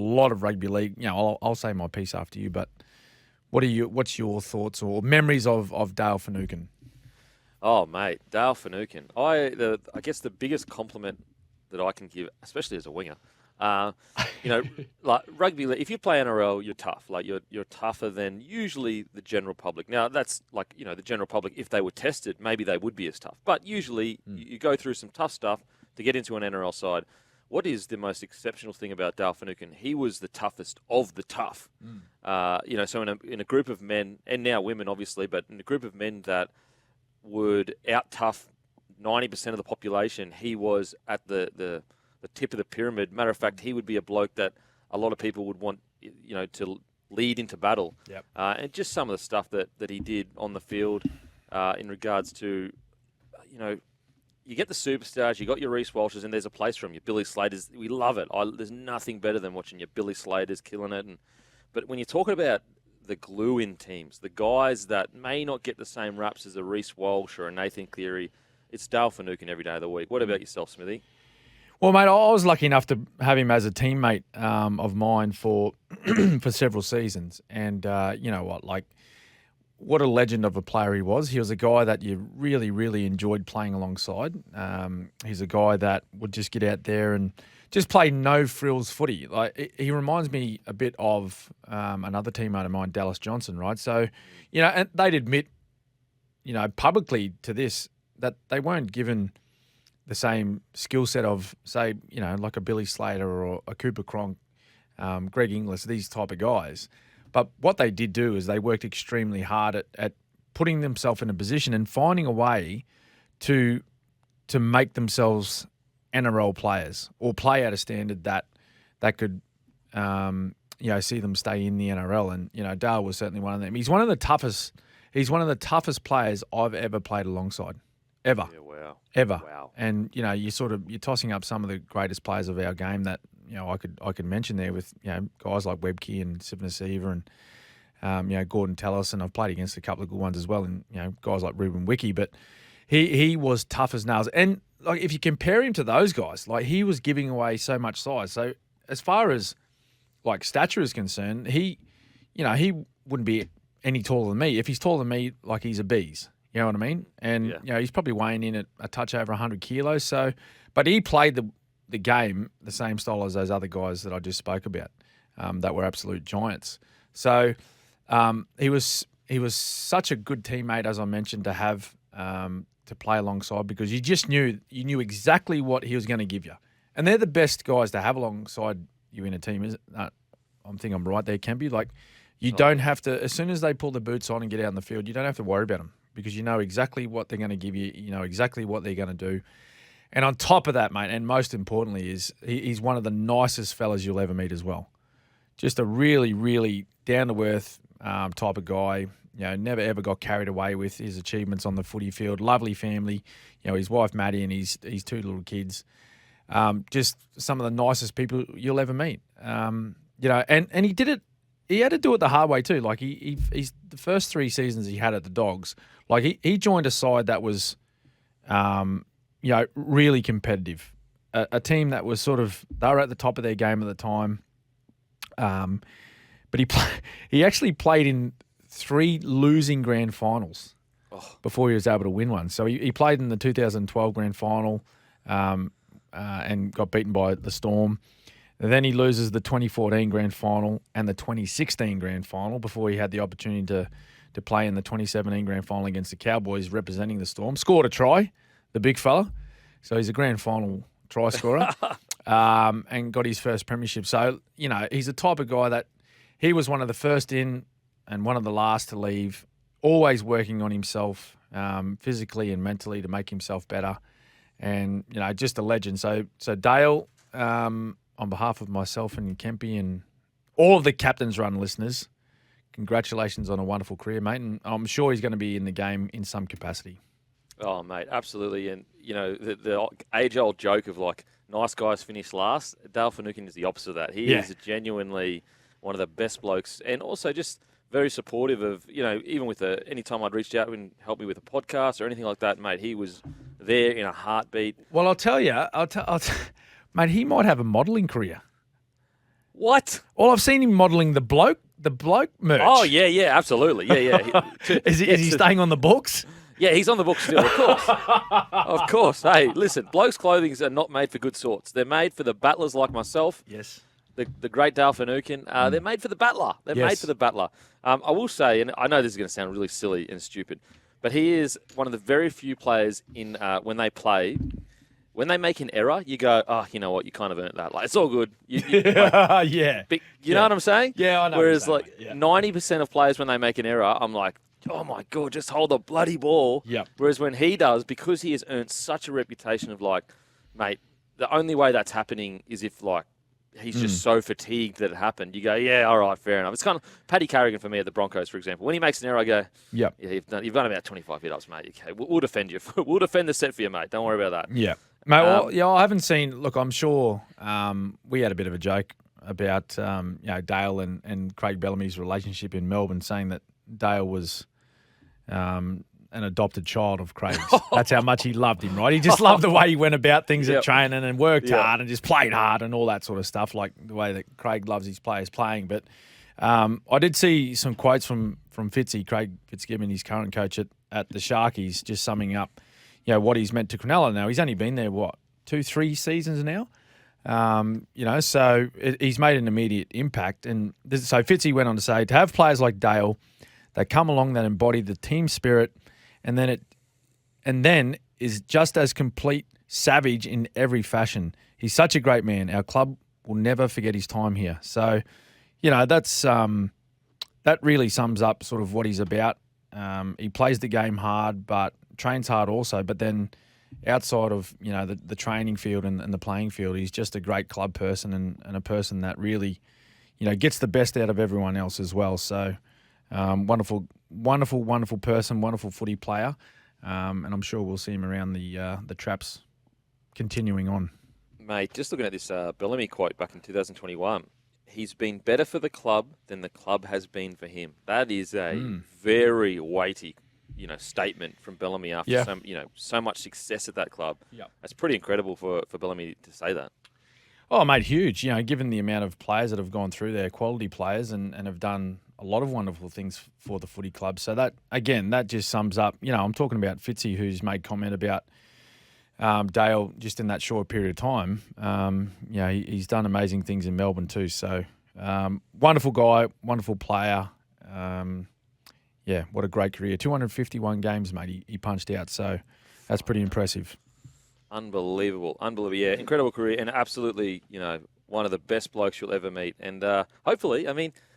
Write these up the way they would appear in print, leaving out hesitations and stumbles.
lot of rugby league. I'll say my piece after you, but what's your thoughts or memories of Dale Finucane? Oh, mate, Dale Finucane. I guess the biggest compliment that I can give, especially as a winger, like rugby league. If you play NRL, you're tough. Like you're tougher than usually the general public. Now that's like the general public. If they were tested, maybe they would be as tough. But usually you go through some tough stuff to get into an NRL side. What is the most exceptional thing about Dale Finucane? He was the toughest of the tough. So in a group of men, and now women obviously, but in a group of men that would out-tough 90% of the population, he was at the tip of the pyramid. Matter of fact, he would be a bloke that a lot of people would want to lead into battle. Yep. And just some of the stuff that he did on the field in regards to, you get the superstars, you got your Reece Walshes, and there's a place for them. Your Billy Slaters, we love it. There's nothing better than watching your Billy Slaters killing it. But when you're talking about the glue-in teams, the guys that may not get the same raps as a Reece Walsh or a Nathan Cleary, it's Dale Finucane every day of the week. What about yourself, Smithy? Well, mate, I was lucky enough to have him as a teammate of mine for for several seasons. And you know what a legend of a player he was. He was a guy that you really, really enjoyed playing alongside. He's a guy that would just get out there and just play no-frills footy. Like he reminds me a bit of another teammate of mine, Dallas Johnson, right? So, and they'd admit, publicly to this that they weren't given the same skill set of, say, like a Billy Slater or a Cooper Cronk, Greg Inglis, these type of guys. But what they did do is they worked extremely hard at putting themselves in a position and finding a way to make themselves NRL players or play at a standard that could, see them stay in the NRL. And, Dale was certainly one of them. He's one of the toughest players I've ever played alongside. Ever. Yeah, wow. Ever. Wow. And, you're tossing up some of the greatest players of our game that, I could mention there with, guys like Webke and Sivnasiva and, Gordon Tallis, and I've played against a couple of good ones as well, and, guys like Ruben Wiki, but he was tough as nails. And, like, if you compare him to those guys, like, he was giving away so much size. So as far as, like, stature is concerned, he wouldn't be any taller than me. If he's taller than me, like, he's a bees. You know what I mean? And, he's probably weighing in at a touch over 100 kilos. So, but he played the game the same style as those other guys that I just spoke about that were absolute giants. So he was such a good teammate, as I mentioned, to have to play alongside, because you knew exactly what he was going to give you. And they're the best guys to have alongside you in a team. I think I'm right there, Kempy. Like, you don't have to, as soon as they pull the boots on and get out in the field, you don't have to worry about them, because you know exactly what they're going to give you. You know exactly what they're going to do. And on top of that, mate, and most importantly, is he's one of the nicest fellas you'll ever meet as well. Just a really, really down-to-earth type of guy. Never ever got carried away with his achievements on the footy field. Lovely family. His wife, Maddie, and his two little kids. Just some of the nicest people you'll ever meet. And he did it. He had to do it the hard way too. Like he's the first 3 seasons he had at the Dogs. Like he joined a side that was, really competitive. A team that was they were at the top of their game at the time. But he actually played in 3 losing grand finals before he was able to win one. So he played in the 2012 grand final and got beaten by the Storm. And then he loses the 2014 grand final and the 2016 grand final before he had the opportunity to play in the 2017 grand final against the Cowboys representing the Storm. Scored a try, the big fella. So he's a grand final try scorer and got his first premiership. So, he's the type of guy that he was one of the first in and one of the last to leave, always working on himself physically and mentally to make himself better. And, just a legend. So Dale, on behalf of myself and Kempy and all of the Captain's Run listeners, congratulations on a wonderful career, mate. And I'm sure he's going to be in the game in some capacity. Oh, mate, absolutely. And, the age-old joke of, like, nice guys finish last, Dale Finucane is the opposite of that. He is genuinely one of the best blokes, and also just very supportive of, even with any time I'd reached out and helped me with a podcast or anything like that, mate, he was there in a heartbeat. Well, I'll tell you, mate, he might have a modelling career. What? All I've seen him modelling the bloke merch. Oh, yeah, absolutely. Yeah. Is he staying on the books? Yeah, he's on the book still, of course. Of course. Hey, listen, blokes' clothing are not made for good sorts. They're made for the battlers like myself. Yes. The great Dale Finucane. They're made for the battler. They're made for the battler. I will say, and I know this is going to sound really silly and stupid, but he is one of the very few players in when they play. When they make an error, you go, oh, you know what? You kind of earned that. Like, it's all good. Like, yeah. You know what I'm saying? Yeah, I know. Whereas, 90% of players, when they make an error, I'm like, oh, my God, just hold the bloody ball. Yep. Whereas when he does, because he has earned such a reputation of, like, mate, the only way that's happening is if, like, he's just so fatigued that it happened. You go, yeah, all right, fair enough. It's kind of Paddy Carrigan for me at the Broncos, for example. When he makes an error, I go, yep. Yeah, you've done about 25 hit-ups, mate. Okay, we'll defend you. We'll defend the set for you, mate. Don't worry about that. Yeah. Mate, I haven't seen. Look, I'm sure we had a bit of a joke about Dale and Craig Bellamy's relationship in Melbourne, saying that Dale was an adopted child of Craig's. That's how much he loved him, right? He just loved the way he went about things at training and worked hard and just played hard and all that sort of stuff, like the way that Craig loves his players playing. But I did see some quotes from Fitzy, Craig Fitzgibbon, his current coach at the Sharkies, just summing up what he's meant to Cronulla. Now, he's only been there, 2-3 seasons now? So he's made an immediate impact. And so Fitzy went on to say, to have players like Dale that come along that embody the team spirit and then is just as complete savage in every fashion. He's such a great man. Our club will never forget his time here. So, that's that really sums up sort of what he's about. He plays the game hard, but trains hard also. But then outside of, the training field and the playing field, he's just a great club person and a person that really, gets the best out of everyone else as well. So wonderful person, wonderful footy player. And I'm sure we'll see him around the traps continuing on. Mate, just looking at this Bellamy quote back in 2021, he's been better for the club than the club has been for him. That is a very weighty statement from Bellamy after so much success at that club. Yep. That's pretty incredible for Bellamy to say that. Oh, mate, huge. Given the amount of players that have gone through there, quality players, and have done a lot of wonderful things for the footy club. So that just sums up, I'm talking about Fitzy, who's made comment about Dale just in that short period of time. He's done amazing things in Melbourne too. So wonderful guy, wonderful player. What a great career. 251 games, mate, he punched out. So that's pretty impressive. Unbelievable. Yeah, incredible career and absolutely, one of the best blokes you'll ever meet. And hopefully,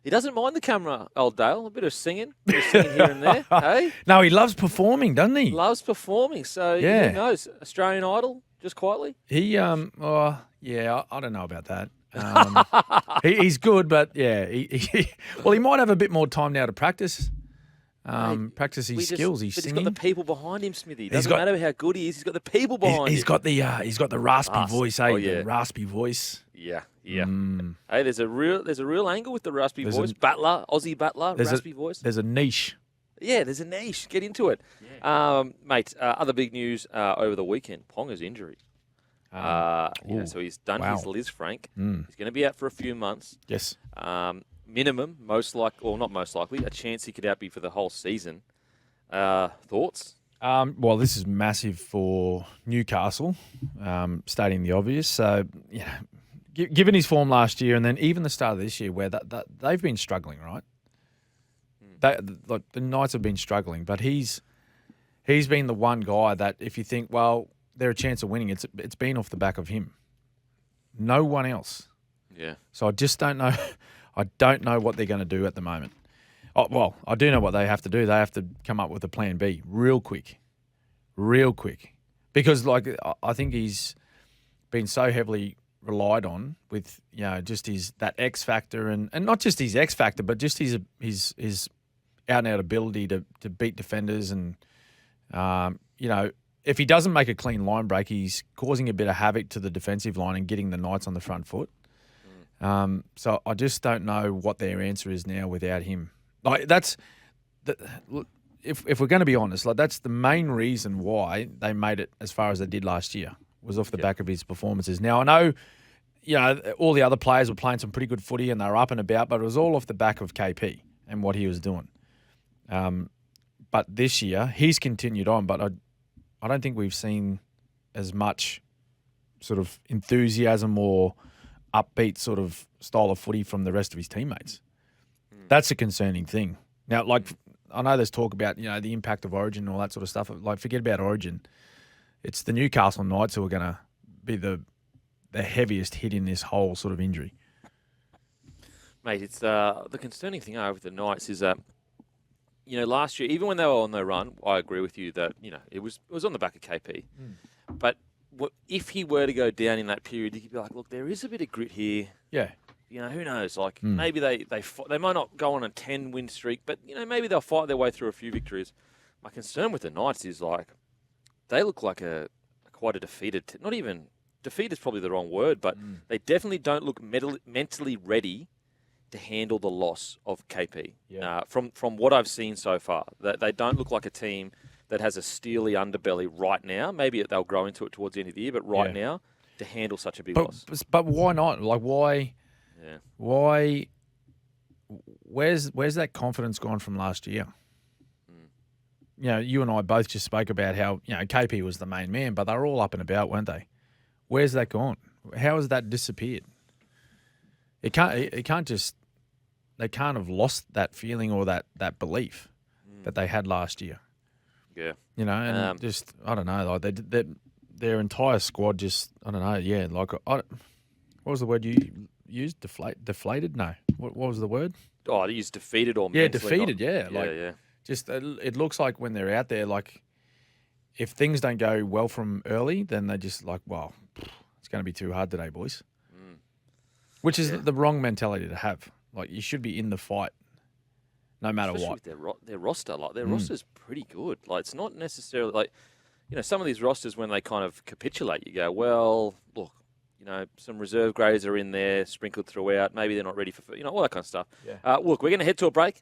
he doesn't mind the camera, old Dale. A bit of singing here and there. Hey? No, he loves performing, doesn't he? Loves performing. So, who knows? Australian Idol, just quietly? He, I don't know about that. He's good, but he might have a bit more time now to practice. Practice his skills. He's singing. He's got the people behind him, Smithy. Doesn't matter how good he is. He's got the people behind him. He's got the raspy voice. The raspy voice. Yeah. Hey, there's a real angle with the raspy voice. Aussie battler, raspy voice. There's a niche. Yeah, there's a niche. Get into it, mate. Other big news over the weekend: Ponga's injury. So he's done his Liz Frank. He's going to be out for a few months. Yes. Minimum, not most likely, a chance he could out be for the whole season. Thoughts? Well, this is massive for Newcastle, stating the obvious. So, given his form last year and then even the start of this year, where they've been struggling, right? The Knights have been struggling, but he's been the one guy that if you think, well, they're a chance of winning, it's been off the back of him. No one else. Yeah. So I just don't know. I don't know what they're going to do at the moment. Oh, well, I do know what they have to do. They have to come up with a plan B real quick. Because, I think he's been so heavily relied on with, just that X factor and not just his X factor, but just his out-and-out ability to beat defenders. And, if he doesn't make a clean line break, he's causing a bit of havoc to the defensive line and getting the Knights on the front foot. So I just don't know what their answer is now without him. If we're going to be honest, that's the main reason why they made it as far as they did last year was off the back of his performances. Now I know you know, all the other players were playing some pretty good footy and they were up and about, but it was all off the back of KP and what he was doing. But this year, he's continued on, but I don't think we've seen as much sort of enthusiasm or upbeat sort of style of footy from the rest of his teammates. That's a concerning thing. Now, like, I know there's talk about, you know, the impact of Origin and all that sort of stuff. Like, forget about Origin. It's the Newcastle Knights who are going to be the heaviest hit in this whole sort of injury. Mate, it's the concerning thing with the Knights is that, you know, last year, even when they were on their run, I agree with you that, you know, it was on the back of KP. But if he were to go down in that period, you could be like, look, there is a bit of grit here. Yeah. You know, who knows? Like, maybe they might not go on a 10-win streak, but, you know, maybe they'll fight their way through a few victories. My concern with the Knights is, like, they look like quite a defeated not even defeat is probably the wrong word, but they definitely don't look mentally ready to handle the loss of KP. Yeah. From what I've seen so far, they don't look like a team that has a steely underbelly right now. Maybe they'll grow into it towards the end of the year, but right now, to handle such a big loss. But why not? Like, why? Yeah. Why? Where's that confidence gone from last year? You know, you and I both just spoke about how, you know, KP was the main man, but they were all up and about, weren't they? Where's that gone? How has that disappeared? It can't just. They can't have lost that feeling or that belief that they had last year. Yeah. You know, and just, I don't know, like their entire squad just, I don't know, yeah, like, what was the word you used? Deflated? No. What was the word? Oh, they used defeated or yeah, mentally defeated. Yeah, like, yeah. Just it looks like when they're out there, like, if things don't go well from early, then they're just like, well, it's going to be too hard today, boys. Which is the wrong mentality to have. Like, you should be in the fight, no matter Especially what. With their roster, like their roster's pretty good. Like, it's not necessarily like, you know, some of these rosters when they kind of capitulate, you go, well, look, you know, some reserve grades are in there, sprinkled throughout. Maybe they're not ready for, you know, all that kind of stuff. Yeah. Look, we're going to head to a break.